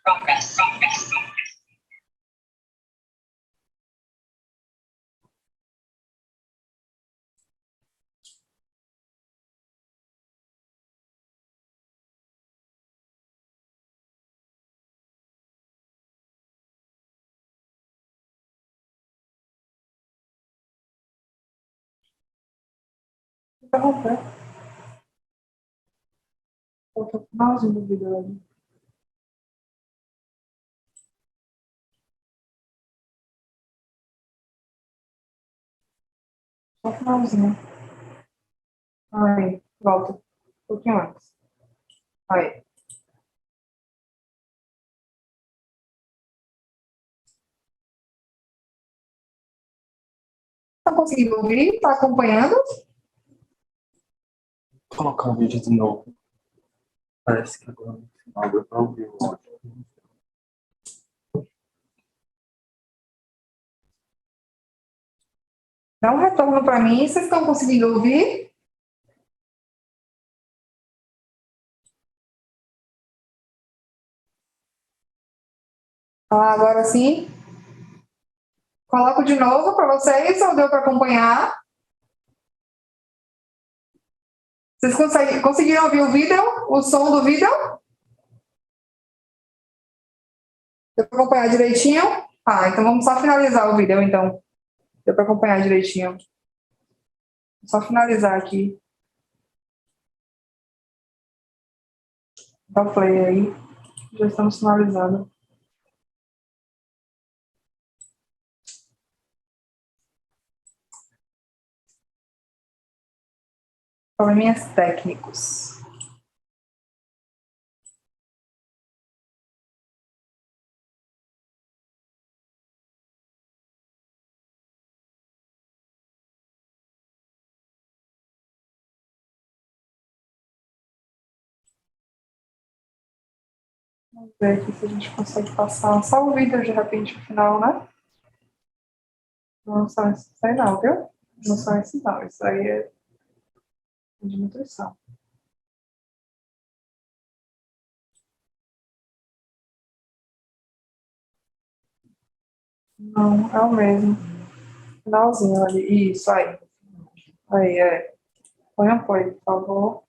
Progress. Interromper. Eu tô com o mouse no vídeo ali. Só o finalzinho. Aí, volta. Um pouquinho antes. Aí. Tá conseguindo ouvir? Tá acompanhando? Vou colocar o vídeo de novo. Parece que agora no final deu para ouvir o áudio. Dá um retorno para mim. Vocês estão conseguindo ouvir? Ah, agora sim. Coloco de novo para vocês, ou deu para acompanhar? Vocês conseguiram ouvir o vídeo? O som do vídeo? Deu para acompanhar direitinho? Ah, então vamos só finalizar o vídeo, então. Deu para acompanhar direitinho. Só finalizar aqui. Dá o play aí. Já estamos finalizando. Probleminhas técnicos. Vamos ver aqui se a gente consegue passar só o vídeo de repente no final, né? Não são esses aí não, viu? Não são esses não. Isso aí é de nutrição. Não, é o mesmo. Finalzinho ali. Isso aí. Aí, é. Põe um play, por favor.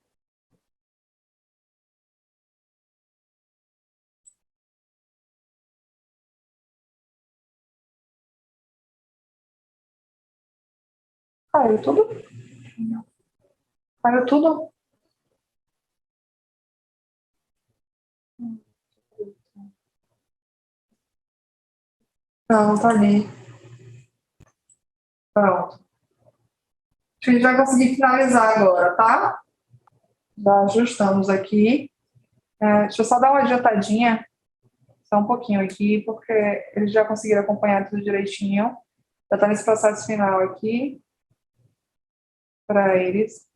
Caiu tudo? Caiu tudo? Não, tá ali. Pronto. A gente vai conseguir finalizar agora, tá? Já ajustamos aqui. Deixa eu só dar uma adiantadinha, só um pouquinho aqui, porque eles já conseguiram acompanhar tudo direitinho. Já está nesse processo final aqui para eles.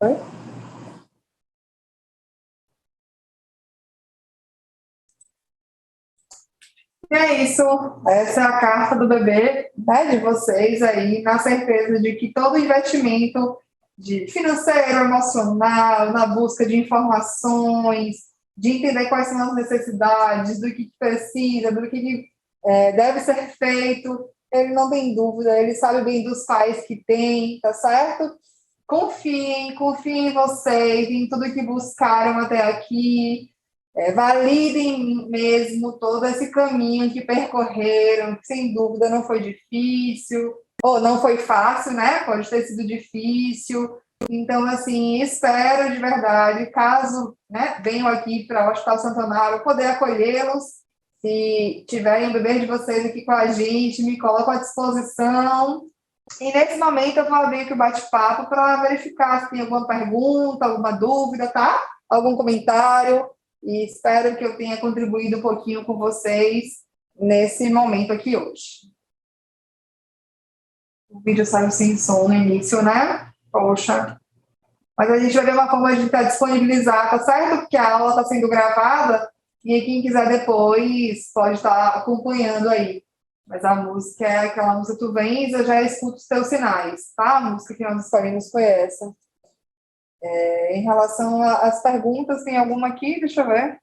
Oi? E é isso. Essa é a carta do bebê, né, de vocês aí, na certeza de que todo investimento de financeiro, emocional, na busca de informações, de entender quais são as necessidades, do que precisa, do que deve ser feito, ele não tem dúvida, ele sabe bem dos pais que tem, tá certo? Confiem em vocês, em tudo que buscaram até aqui, validem mesmo todo esse caminho que percorreram, que sem dúvida não foi difícil, ou não foi fácil, né? Pode ter sido difícil. Então, assim, espero de verdade, caso, né, venham aqui para o Hospital Santo Amaro, poder acolhê-los. Se tiverem bebê de vocês aqui com a gente, me colocam à disposição. E nesse momento eu vou abrir aqui o bate-papo para verificar se tem alguma pergunta, alguma dúvida, tá? Algum comentário. E espero que eu tenha contribuído um pouquinho com vocês nesse momento aqui hoje. O vídeo saiu sem som no início, né? Poxa. Mas a gente vai ver uma forma de disponibilizar, tá certo? Porque a aula está sendo gravada e quem quiser depois pode estar acompanhando aí. Mas a música é aquela música Tu Vens, eu já escuto os teus sinais, tá? A música que nós escolhemos foi essa. Em relação às perguntas, tem alguma aqui? Deixa eu ver.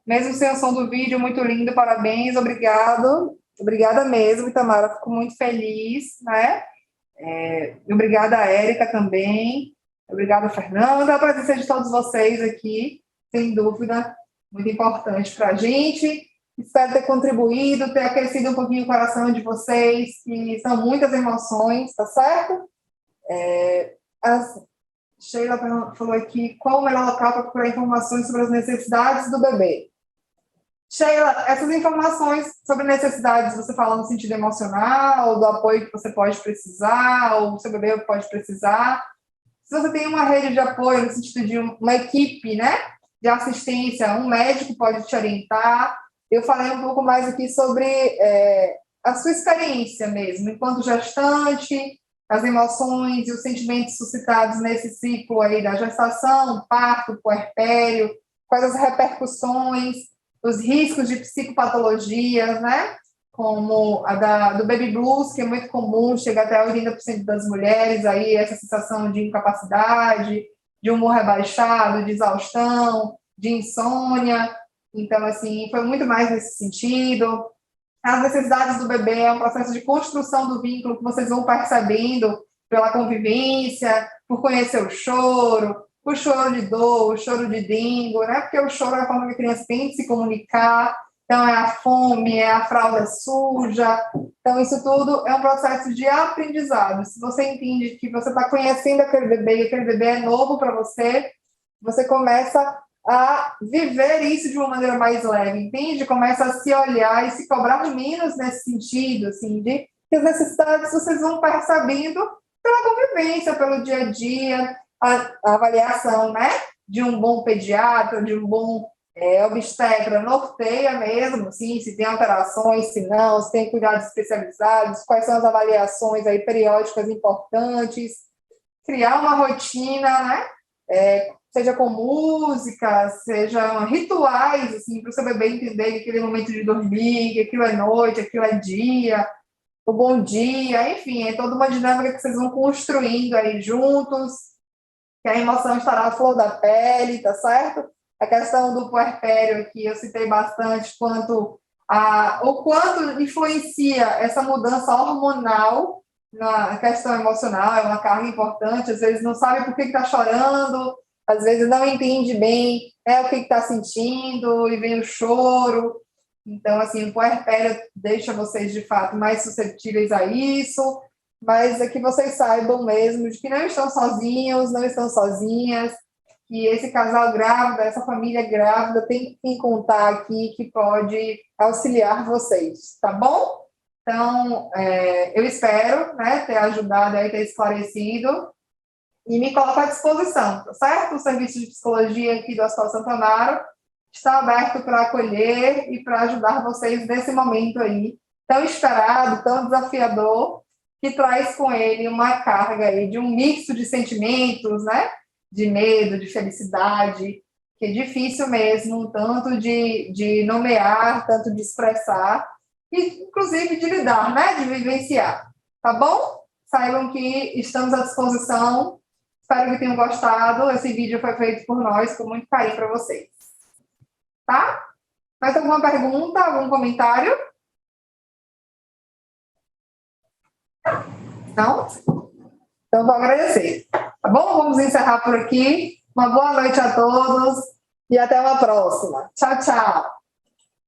Mesmo sem o som do vídeo, muito lindo, parabéns, obrigado. Obrigada mesmo, Itamara, fico muito feliz, né? Obrigada, Érica, também. Obrigada, Fernanda, a presença de todos vocês aqui, sem dúvida, muito importante para a gente. Espero ter contribuído, ter aquecido um pouquinho o coração de vocês, que são muitas emoções, tá certo? Sheila falou aqui, qual o melhor local para procurar informações sobre as necessidades do bebê? Sheila, essas informações sobre necessidades, você fala no sentido emocional, do apoio que você pode precisar, ou o seu bebê pode precisar. Se você tem uma rede de apoio, no sentido de uma equipe, né, de assistência, um médico pode te orientar. Eu falei um pouco mais aqui sobre a sua experiência mesmo, enquanto gestante, as emoções e os sentimentos suscitados nesse ciclo aí da gestação, parto, puerpério, quais as repercussões, os riscos de psicopatologias, né? Como do baby blues, que é muito comum, chega até 80% das mulheres, aí essa sensação de incapacidade, de humor rebaixado, de exaustão, de insônia. Então, assim, foi muito mais nesse sentido. As necessidades do bebê é um processo de construção do vínculo que vocês vão percebendo pela convivência, por conhecer o choro de dor, o choro de dengo, né? Porque o choro é a forma que a criança tem de se comunicar, então é a fome, é a fralda suja, então isso tudo é um processo de aprendizado. Se você entende que você está conhecendo aquele bebê e aquele bebê é novo para você, você começa a viver isso de uma maneira mais leve, entende? Começa a se olhar e se cobrar menos nesse sentido, assim, de que as necessidades vocês vão percebendo pela convivência, pelo dia a dia, a avaliação, né, de um bom pediatra, de um bom obstetra, norteia mesmo, assim, se tem alterações, se não, se tem cuidados especializados, quais são as avaliações aí periódicas importantes, criar uma rotina, né, seja com música, seja rituais, assim, para o seu bebê entender que aquele momento de dormir, que aquilo é noite, aquilo é dia, o bom dia, enfim, é toda uma dinâmica que vocês vão construindo aí juntos, que a emoção estará à flor da pele, tá certo? A questão do puerpério aqui, eu citei bastante o quanto influencia essa mudança hormonal na questão emocional, é uma carga importante, às vezes não sabe por que está chorando, às vezes não entende bem o que está sentindo, e vem o choro. Então, assim, o puerpério deixa vocês, de fato, mais suscetíveis a isso, mas é que vocês saibam mesmo de que não estão sozinhos, não estão sozinhas, que esse casal grávido, essa família grávida tem que contar aqui que pode auxiliar vocês, tá bom? Então, eu espero, né, ter ajudado aí, ter esclarecido. e me coloco à disposição, tá certo? O serviço de psicologia aqui do Hospital Santo Amaro está aberto para acolher e para ajudar vocês nesse momento aí tão esperado, tão desafiador, que traz com ele uma carga aí de um mix de sentimentos, né? De medo, de felicidade, que é difícil mesmo, tanto de nomear, tanto de expressar, e inclusive de lidar, né? De vivenciar. Tá bom? Saibam que estamos à disposição. Espero que tenham gostado. Esse vídeo foi feito por nós, com muito carinho para vocês. Tá? Mais alguma pergunta, algum comentário? Não? Então, vou agradecer. Tá bom? Vamos encerrar por aqui. Uma boa noite a todos e até uma próxima. Tchau, tchau.